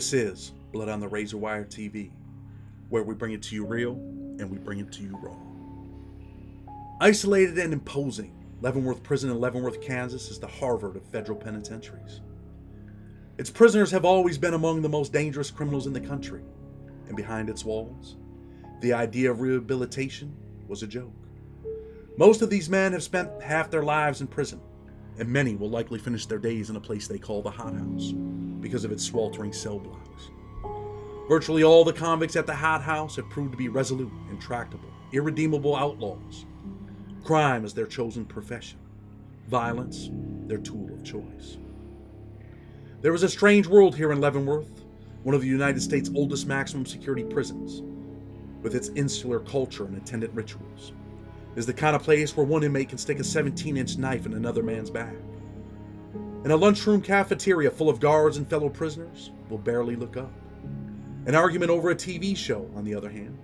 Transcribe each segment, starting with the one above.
This is Blood on the Razor Wire TV, where we bring it to you real and we bring it to you raw. Isolated and imposing, Leavenworth Prison in Leavenworth, Kansas is the Harvard of federal penitentiaries. Its prisoners have always been among the most dangerous criminals in the country, and behind its walls, the idea of rehabilitation was a joke. Most of these men have spent half their lives in prison, and many will likely finish their days in a place they call the hothouse because of its sweltering cell blocks. Virtually all the convicts at the hothouse have proved to be resolute, intractable, irredeemable outlaws. Crime is their chosen profession, violence their tool of choice. There is a strange world here in Leavenworth, one of the United States' oldest maximum security prisons, with its insular culture and attendant rituals. It is the kind of place where one inmate can stick a 17-inch knife in another man's back. In a lunchroom cafeteria full of guards and fellow prisoners will barely look up. An argument over a TV show, on the other hand,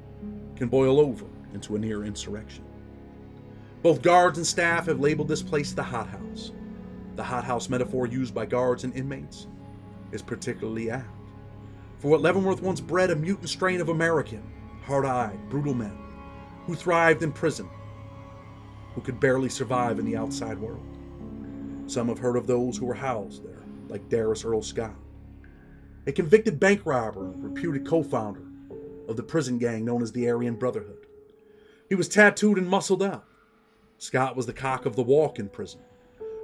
can boil over into a near insurrection. Both guards and staff have labeled this place the hothouse. The hothouse metaphor used by guards and inmates is particularly apt. For what Leavenworth once bred a mutant strain of American, hard-eyed, brutal men who thrived in prison, who could barely survive in the outside world. Some have heard of those who were housed there, like Darius Earl Scott, a convicted bank robber and reputed co-founder of the prison gang known as the Aryan Brotherhood. He was tattooed and muscled up. Scott was the cock of the walk in prison,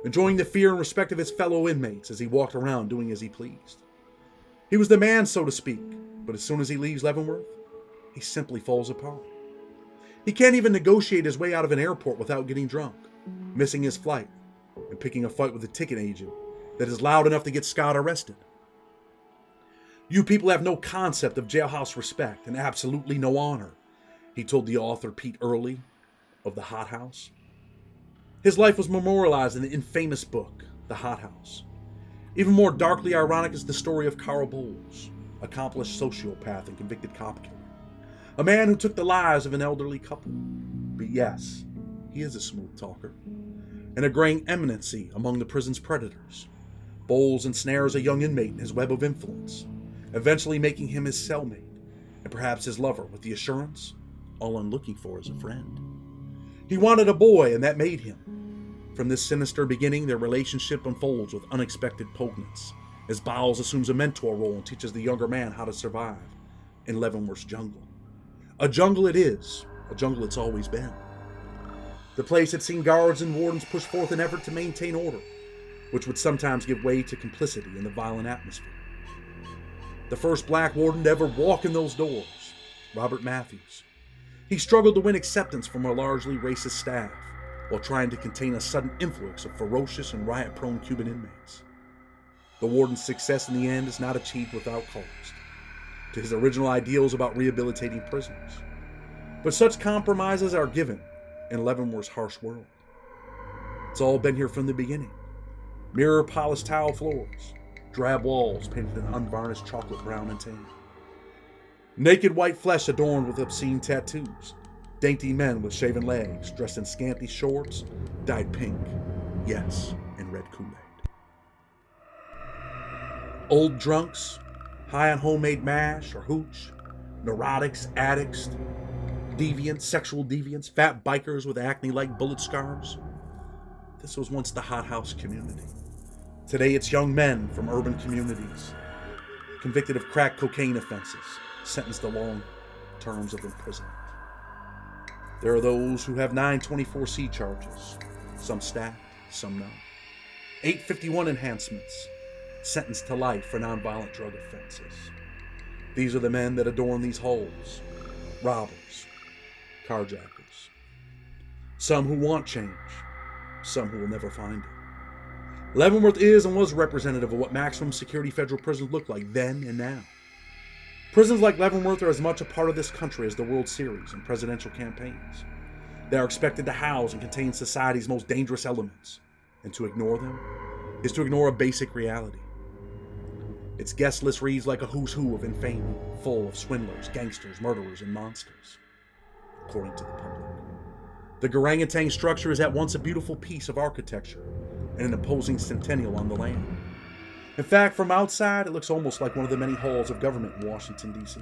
enjoying the fear and respect of his fellow inmates as he walked around doing as he pleased. He was the man, so to speak, but as soon as he leaves Leavenworth, he simply falls apart. He can't even negotiate his way out of an airport without getting drunk, missing his flight, and picking a fight with a ticket agent that is loud enough to get Scott arrested. You people have no concept of jailhouse respect and absolutely no honor, he told the author Pete Early of The Hothouse. His life was memorialized in the infamous book, The Hothouse. Even more darkly ironic is the story of Carl Bowles, accomplished sociopath and convicted cop killer. A man who took the lives of an elderly couple. But yes, he is a smooth talker, and a graying eminency among the prison's predators. Bowles ensnares a young inmate in his web of influence, eventually making him his cellmate, and perhaps his lover, with the assurance all I'm looking for is a friend. He wanted a boy, and that made him. From this sinister beginning, their relationship unfolds with unexpected poignance, as Bowles assumes a mentor role and teaches the younger man how to survive in Leavenworth's jungle. A jungle it is, a jungle it's always been. The place had seen guards and wardens push forth an effort to maintain order, which would sometimes give way to complicity in the violent atmosphere. The first black warden to ever walk in those doors, Robert Matthews. He struggled to win acceptance from a largely racist staff while trying to contain a sudden influx of ferocious and riot-prone Cuban inmates. The warden's success in the end is not achieved without cost to his original ideals about rehabilitating prisoners. But such compromises are given in Leavenworth's harsh world. It's all been here from the beginning. Mirror-polished tile floors, drab walls painted in unvarnished chocolate brown and tan. Naked white flesh adorned with obscene tattoos. Dainty men with shaven legs, dressed in scanty shorts, dyed pink, yes, in red Kool-Aid. Old drunks, high on homemade mash or hooch, neurotics, addicts, deviants, sexual deviants, fat bikers with acne-like bullet scars. This was once the hothouse community. Today it's young men from urban communities, convicted of crack cocaine offenses, sentenced to long terms of imprisonment. There are those who have 924C charges, some stacked, some no. 851 enhancements, sentenced to life for nonviolent drug offenses. These are the men that adorn these halls, robbers, carjackers. Some who want change, some who will never find it. Leavenworth is and was representative of what maximum security federal prisons looked like then and now. Prisons like Leavenworth are as much a part of this country as the World Series and presidential campaigns. They are expected to house and contain society's most dangerous elements, and to ignore them is to ignore a basic reality. Its guest list reads like a who's who of infamy, full of swindlers, gangsters, murderers, and monsters, according to the public. The orangutan structure is at once a beautiful piece of architecture and an imposing centennial on the land. In fact, from outside, it looks almost like one of the many halls of government in Washington, D.C.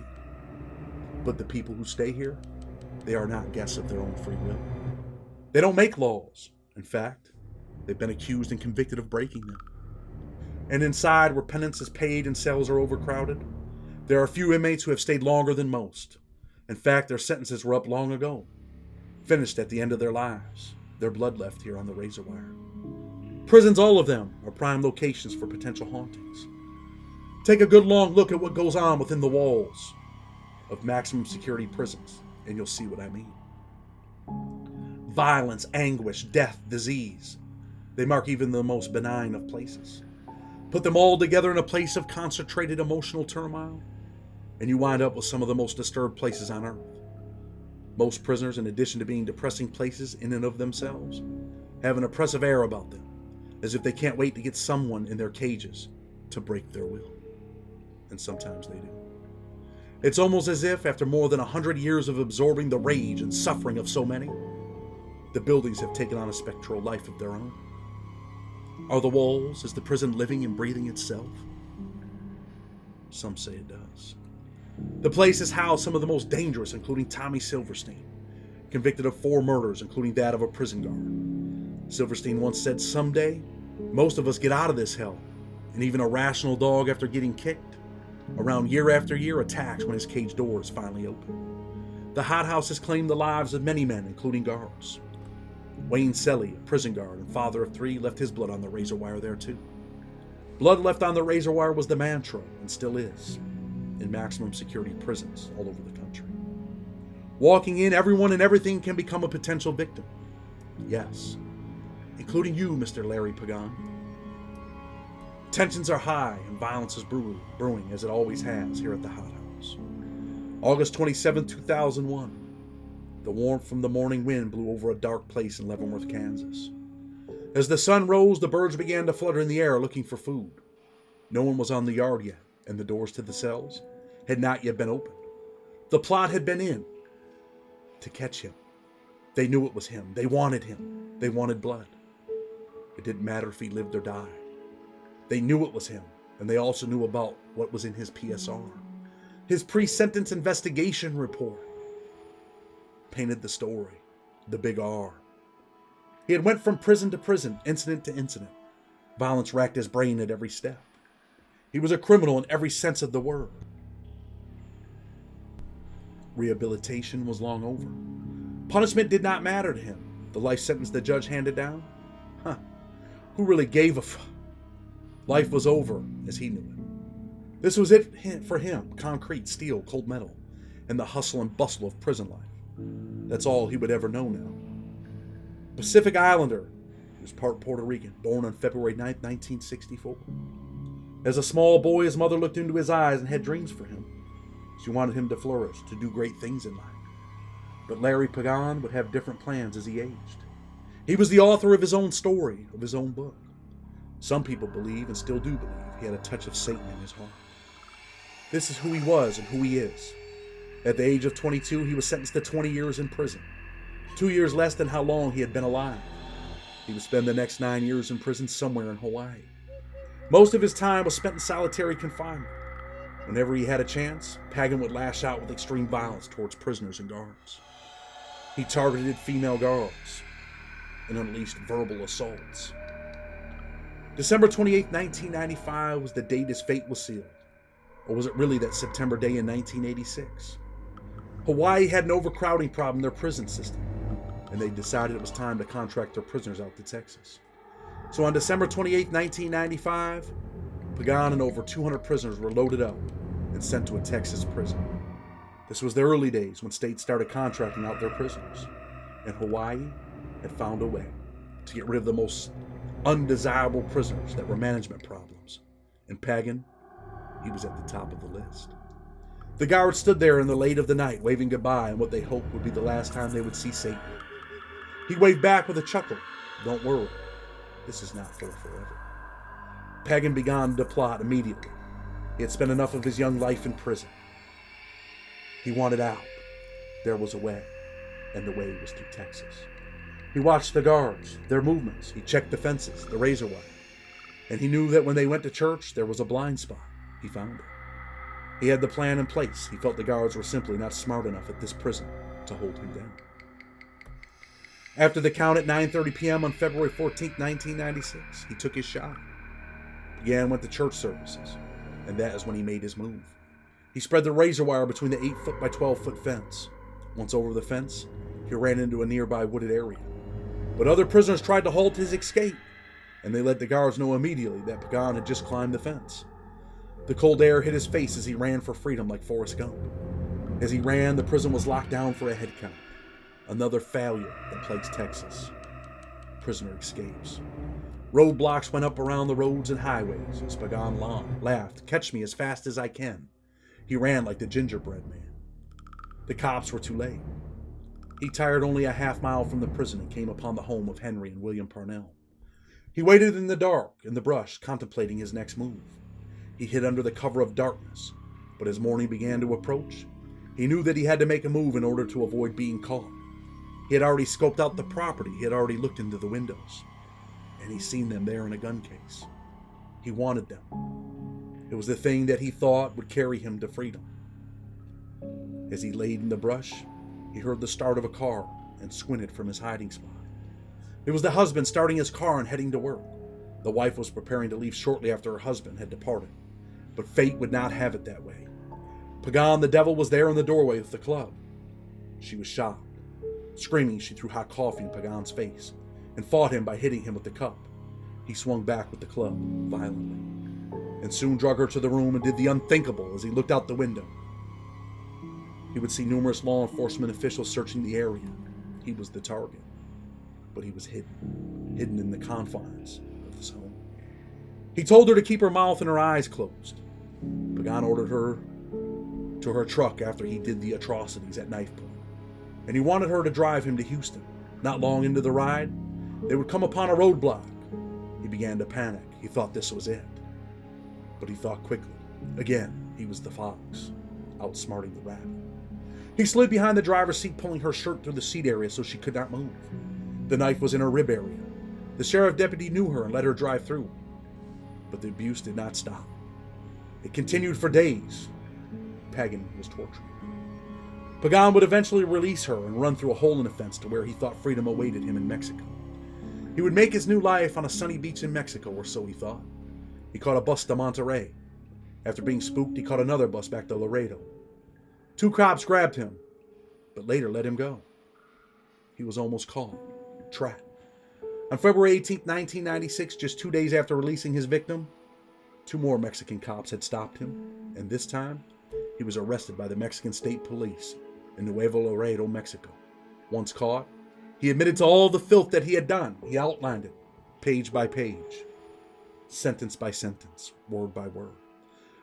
But the people who stay here, they are not guests of their own free will. They don't make laws. In fact, they've been accused and convicted of breaking them. And inside, where penance is paid and cells are overcrowded, there are a few inmates who have stayed longer than most. In fact, their sentences were up long ago, finished at the end of their lives, their blood left here on the razor wire. Prisons, all of them, are prime locations for potential hauntings. Take a good long look at what goes on within the walls of maximum security prisons, and you'll see what I mean. Violence, anguish, death, disease. They mark even the most benign of places. Put them all together in a place of concentrated emotional turmoil, and you wind up with some of the most disturbed places on earth. Most prisoners, in addition to being depressing places in and of themselves, have an oppressive air about them, as if they can't wait to get someone in their cages to break their will. And sometimes they do. It's almost as if, after more than 100 years of absorbing the rage and suffering of so many, the buildings have taken on a spectral life of their own. Are the walls, is the prison living and breathing itself? Some say it does. The place has housed some of the most dangerous, including Tommy Silverstein, convicted of 4 murders, including that of a prison guard. Silverstein once said, "Someday, most of us get out of this hell, and even a rational dog, after getting kicked around year after year, attacks when his cage door is finally open." The hothouse has claimed the lives of many men, including guards. Wayne Selly, a prison guard and father of 3, left his blood on the razor wire there too. Blood left on the razor wire was the mantra, and still is, in maximum security prisons all over the country. Walking in, everyone and everything can become a potential victim. Yes, including you, Mr. Larry Pagan. Tensions are high and violence is brewing, as it always has here at the hothouse. August 27, 2001. The warmth from the morning wind blew over a dark place in Leavenworth, Kansas. As the sun rose, the birds began to flutter in the air looking for food. No one was on the yard yet, and the doors to the cells had not yet been opened. The plot had been in to catch him. They knew it was him. They wanted him. They wanted blood. It didn't matter if he lived or died. They knew it was him, and they also knew about what was in his PSR. His pre-sentence investigation report painted the story, the big R. He had went from prison to prison, incident to incident. Violence racked his brain at every step. He was a criminal in every sense of the word. Rehabilitation was long over. Punishment did not matter to him. The life sentence the judge handed down? Who really gave a Life was over, as he knew it. This was it for him, concrete, steel, cold metal, and the hustle and bustle of prison life. That's all he would ever know now. Pacific Islander, he was part Puerto Rican, born on February 9, 1964. As a small boy, his mother looked into his eyes and had dreams for him. She wanted him to flourish, to do great things in life. But Larry Pagan would have different plans as he aged. He was the author of his own story, of his own book. Some people believe, and still do believe, he had a touch of Satan in his heart. This is who he was and who he is. At the age of 22, he was sentenced to 20 years in prison, 2 years less than how long he had been alive. He would spend the next 9 years in prison somewhere in Hawaii. Most of his time was spent in solitary confinement. Whenever he had a chance, Pagan would lash out with extreme violence towards prisoners and guards. He targeted female guards and unleashed verbal assaults. December 28, 1995 was the date his fate was sealed. Or was it really that September day in 1986? Hawaii had an overcrowding problem in their prison system, and they decided it was time to contract their prisoners out to Texas. So on December 28, 1995, Pagan and over 200 prisoners were loaded up and sent to a Texas prison. This was the early days when states started contracting out their prisoners, and Hawaii had found a way to get rid of the most undesirable prisoners that were management problems. And Pagan, he was at the top of the list. The guards stood there in the late of the night, waving goodbye on what they hoped would be the last time they would see Satan. He waved back with a chuckle. "Don't worry, this is not for forever." Pagan began to plot immediately. He had spent enough of his young life in prison. He wanted out. There was a way, and the way was through Texas. He watched the guards, their movements. He checked the fences, the razor wire. And he knew that when they went to church, there was a blind spot. He found it. He had the plan in place. He felt the guards were simply not smart enough at this prison to hold him down. After the count at 9:30 p.m. on February 14, 1996, he took his shot. Pagan went to church services, and that is when he made his move. He spread the razor wire between the 8-foot by 12-foot fence. Once over the fence, he ran into a nearby wooded area. But other prisoners tried to halt his escape, and they let the guards know immediately that Pagan had just climbed the fence. The cold air hit his face as he ran for freedom like Forrest Gump. As he ran, the prison was locked down for a head count. Another failure that plagues Texas. Prisoner escapes. Roadblocks went up around the roads and highways as Pagan laughed, "Catch me as fast as I can." He ran like the gingerbread man. The cops were too late. He tired only a half mile from the prison and came upon the home of Henry and William Parnell. He waited in the dark, in the brush, contemplating his next move. He hid under the cover of darkness, but as morning began to approach, he knew that he had to make a move in order to avoid being caught. He had already scoped out the property. He had already looked into the windows, and he seen them there in a gun case. He wanted them. It was the thing that he thought would carry him to freedom. As he laid in the brush, he heard the start of a car and squinted from his hiding spot. It was the husband starting his car and heading to work. The wife was preparing to leave shortly after her husband had departed, but fate would not have it that way. Pagan, the devil, was there in the doorway with the club. She was shocked. Screaming, she threw hot coffee in Pagan's face and fought him by hitting him with the cup. He swung back with the club violently and soon drug her to the room and did the unthinkable as he looked out the window. He would see numerous law enforcement officials searching the area. He was the target, but he was hidden in the confines of his home. He told her to keep her mouth and her eyes closed. Pagan ordered her to her truck after he did the atrocities at knife point, and he wanted her to drive him to Houston. Not long into the ride, they would come upon a roadblock. He began to panic. He thought this was it, but he thought quickly. Again, he was the fox, outsmarting the rabbit. He slid behind the driver's seat, pulling her shirt through the seat area so she could not move. The knife was in her rib area. The sheriff deputy knew her and let her drive through, but the abuse did not stop. It continued for days. Pagan was tortured. Pagan would eventually release her and run through a hole in the fence to where he thought freedom awaited him in Mexico. He would make his new life on a sunny beach in Mexico, or so he thought. He caught a bus to Monterrey. After being spooked, he caught another bus back to Laredo. 2 cops grabbed him, but later let him go. He was almost caught, trapped. On February 18, 1996, just 2 days after releasing his victim, 2 more Mexican cops had stopped him, and this time, he was arrested by the Mexican State Police in Nuevo Laredo, Mexico. Once caught, he admitted to all the filth that he had done. He outlined it, page by page, sentence by sentence, word by word.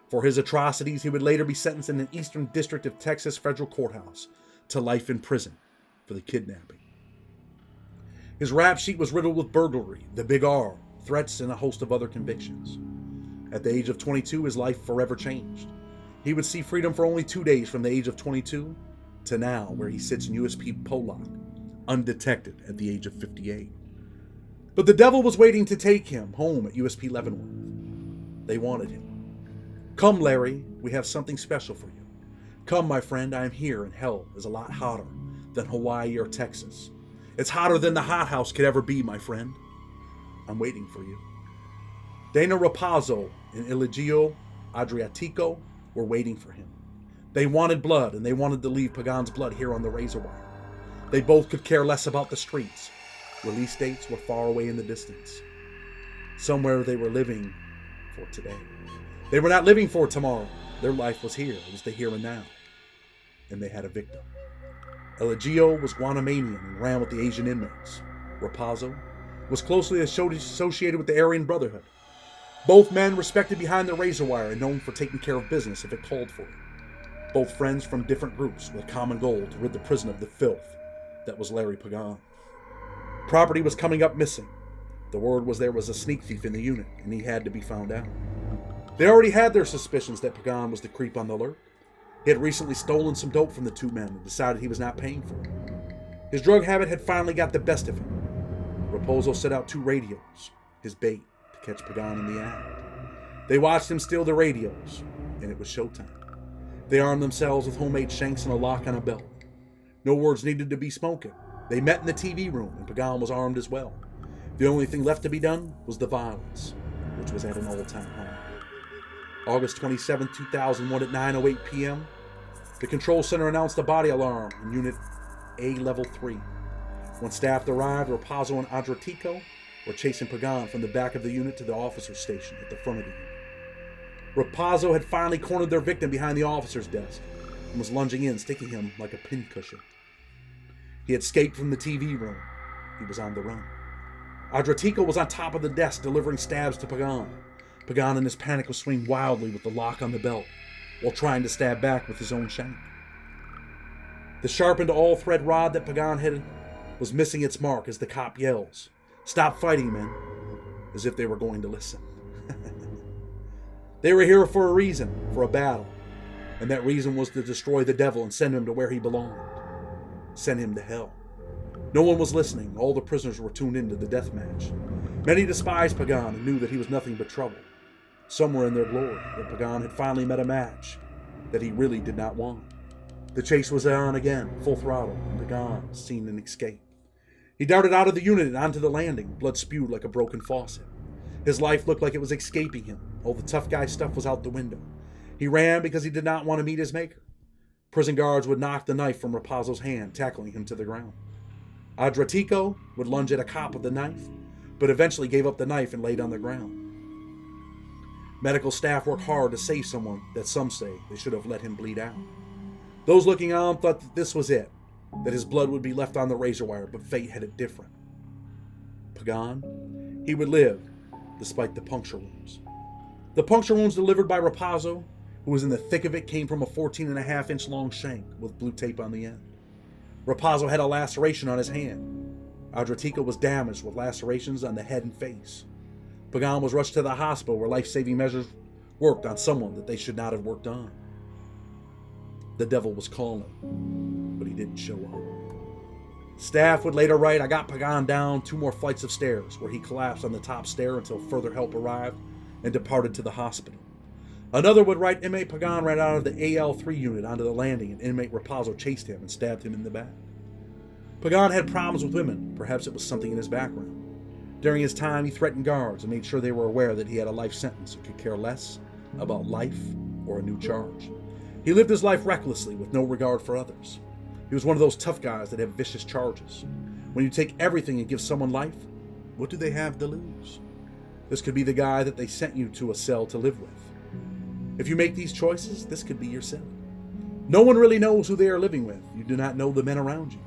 For his atrocities, he would later be sentenced in the Eastern District of Texas Federal Courthouse to life in prison for the kidnapping. His rap sheet was riddled with burglary, the Big R, threats, and a host of other convictions. At the age of 22, his life forever changed. He would see freedom for only 2 days from the age of 22 to now, where he sits in USP Pollock, undetected at the age of 58. But the devil was waiting to take him home at USP Leavenworth. They wanted him. "Come, Larry, we have something special for you. Come, my friend, I am here, and hell is a lot hotter than Hawaii or Texas. It's hotter than the hothouse could ever be, my friend. I'm waiting for you." Dana Rapazzo and Eligio Adriatico were waiting for him. They wanted blood, and they wanted to leave Pagan's blood here on the razor wire. They both could care less about the streets. Release dates were far away in the distance. Somewhere they were living for today. They were not living for tomorrow. Their life was here. It was the here and now. And they had a victim. Eligio was Guanamanian and ran with the Asian inmates. Rapazzo was closely associated with the Aryan Brotherhood. Both men respected behind the razor wire and known for taking care of business if it called for it. Both friends from different groups with a common goal to rid the prison of the filth that was Larry Pagan. Property was coming up missing. The word was there was a sneak thief in the unit, and he had to be found out. They already had their suspicions that Pagan was the creep on the alert. He had recently stolen some dope from the 2 men and decided he was not paying for it. His drug habit had finally got the best of him. Raposo set out 2 radios, his bait, to to catch Pagan in the act. They watched him steal the radios, and it was showtime. They armed themselves with homemade shanks and a lock on a belt. No words needed to be spoken. They met in the TV room, and Pagan was armed as well. The only thing left to be done was the violence, which was at an all-time high. August 27, 2001 at 9:08 p.m., the control center announced a body alarm in Unit A Level 3. When staff arrived, Raposo and Adratico were chasing Pagan from the back of the unit to the officer's station at the front of the unit. Raposo had finally cornered their victim behind the officer's desk and was lunging in, sticking him like a pincushion. He had escaped from the TV room. He was on the run. Adratico was on top of the desk delivering stabs to Pagan. Pagan in his panic was swinging wildly with the lock on the belt while trying to stab back with his own shank. The sharpened all-thread rod that Pagan had was missing its mark as the cop yells, "Stop fighting, men," as if they were going to listen. They were here for a reason, for a battle, and that reason was to destroy the devil and send him to where he belonged. Send him to hell. No one was listening. All the prisoners were tuned into the death match. Many despised Pagan and knew that he was nothing but trouble. Some were in their glory that Pagan had finally met a match that he really did not want. The chase was on again, full throttle, and Pagan seen an escape. He darted out of the unit and onto the landing, blood spewed like a broken faucet. His life looked like it was escaping him. All the tough guy stuff was out the window. He ran because he did not want to meet his maker. Prison guards would knock the knife from Raposo's hand, tackling him to the ground. Adratico would lunge at a cop with the knife, but eventually gave up the knife and laid on the ground. Medical staff worked hard to save someone that some say they should have let him bleed out. Those looking on thought that this was it, that his blood would be left on the razor wire, but fate had it different. Pagan, he would live despite the puncture wounds. The puncture wounds delivered by Raposo, who was in the thick of it, came from a 14.5-inch long shank with blue tape on the end. Raposo had a laceration on his hand. Adratico was damaged with lacerations on the head and face. Pagan was rushed to the hospital where life-saving measures worked on someone that they should not have worked on. The devil was calling, but he didn't show up. Staff would later write, "I got Pagan down 2 more flights of stairs, where he collapsed on the top stair until further help arrived and departed to the hospital." Another would write, "Inmate Pagan ran out of the AL3 unit onto the landing, and inmate Raposo chased him and stabbed him in the back." Pagan had problems with women. Perhaps it was something in his background. During his time, he threatened guards and made sure they were aware that he had a life sentence and could care less about life or a new charge. He lived his life recklessly with no regard for others. He was one of those tough guys that have vicious charges. When you take everything and give someone life, what do they have to lose? This could be the guy that they sent you to a cell to live with. If you make these choices, this could be your cell. No one really knows who they are living with. You do not know the men around you.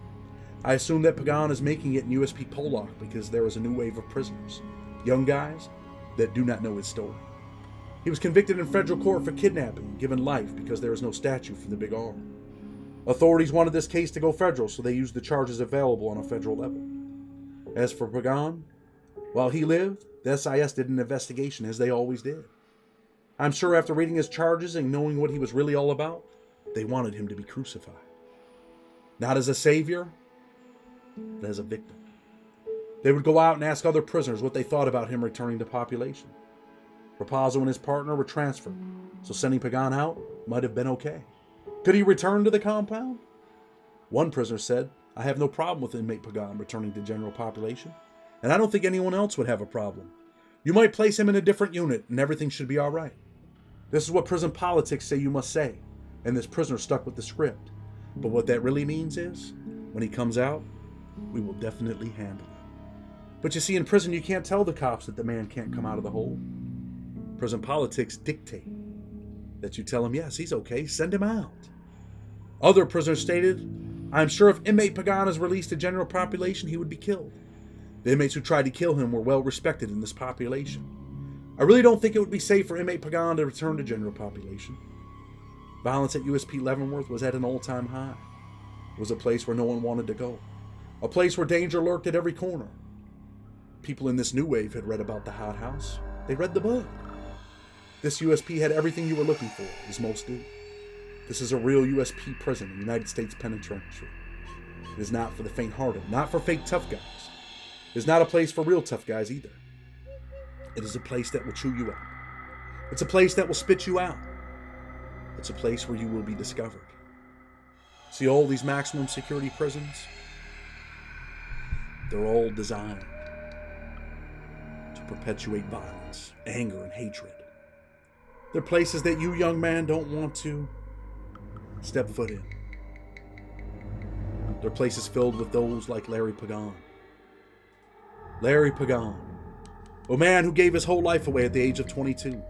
I assume that Pagan is making it in USP Pollock because there is a new wave of prisoners, young guys that do not know his story. He was convicted in federal court for kidnapping and given life because there is no statute for the Big R. Authorities wanted this case to go federal, so they used the charges available on a federal level. As for Pagan, while he lived, the SIS did an investigation as they always did. I'm sure after reading his charges and knowing what he was really all about, they wanted him to be crucified. Not as a savior, but as a victim. They would go out and ask other prisoners what they thought about him returning to population. Raposo and his partner were transferred, so sending Pagan out might have been okay. Could he return to the compound? One prisoner said, "I have no problem with inmate Pagan returning to general population, and I don't think anyone else would have a problem. You might place him in a different unit and everything should be all right." This is what prison politics say you must say, and this prisoner stuck with the script. But what that really means is, when he comes out, we will definitely handle him. But you see, in prison you can't tell the cops that the man can't come out of the hole. Prison politics dictate that you tell him, yes, he's okay, send him out. Other prisoners stated, "I'm sure if inmate Pagan is released to general population, he would be killed. The inmates who tried to kill him were well respected in this population. I really don't think it would be safe for inmate Pagan to return to general population." Violence at USP Leavenworth was at an all-time high. It was a place where no one wanted to go. A place where danger lurked at every corner. People in this new wave had read about the hothouse. They read the book. This USP had everything you were looking for, as most do. This is a real USP prison, the United States Penitentiary. It is not for the faint-hearted, not for fake tough guys. It is not a place for real tough guys either. It is a place that will chew you up. It's a place that will spit you out. It's a place where you will be discovered. See, all these maximum security prisons, they're all designed to perpetuate violence, anger, and hatred. They're places that you, young man, don't want to step foot in. They're places filled with those like Larry Pagan. Larry Pagan, a man who gave his whole life away at the age of 22.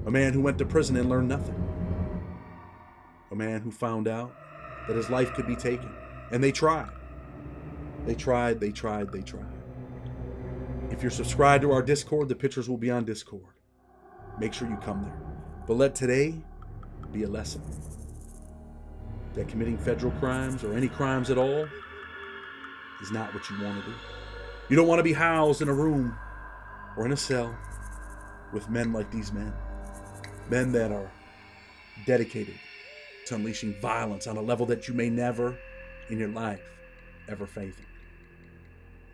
A man who went to prison and learned nothing. A man who found out that his life could be taken. And they tried. They tried. If you're subscribed to our Discord, the pictures will be on Discord. Make sure you come there. But let today be a lesson that committing federal crimes or any crimes at all is not what you want to do. You don't want to be housed in a room or in a cell with men like these men. Men that are dedicated to unleashing violence on a level that you may never in your life ever fathom.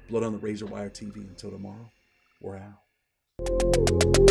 Blood on the Razor Wire TV. Until tomorrow, we're out.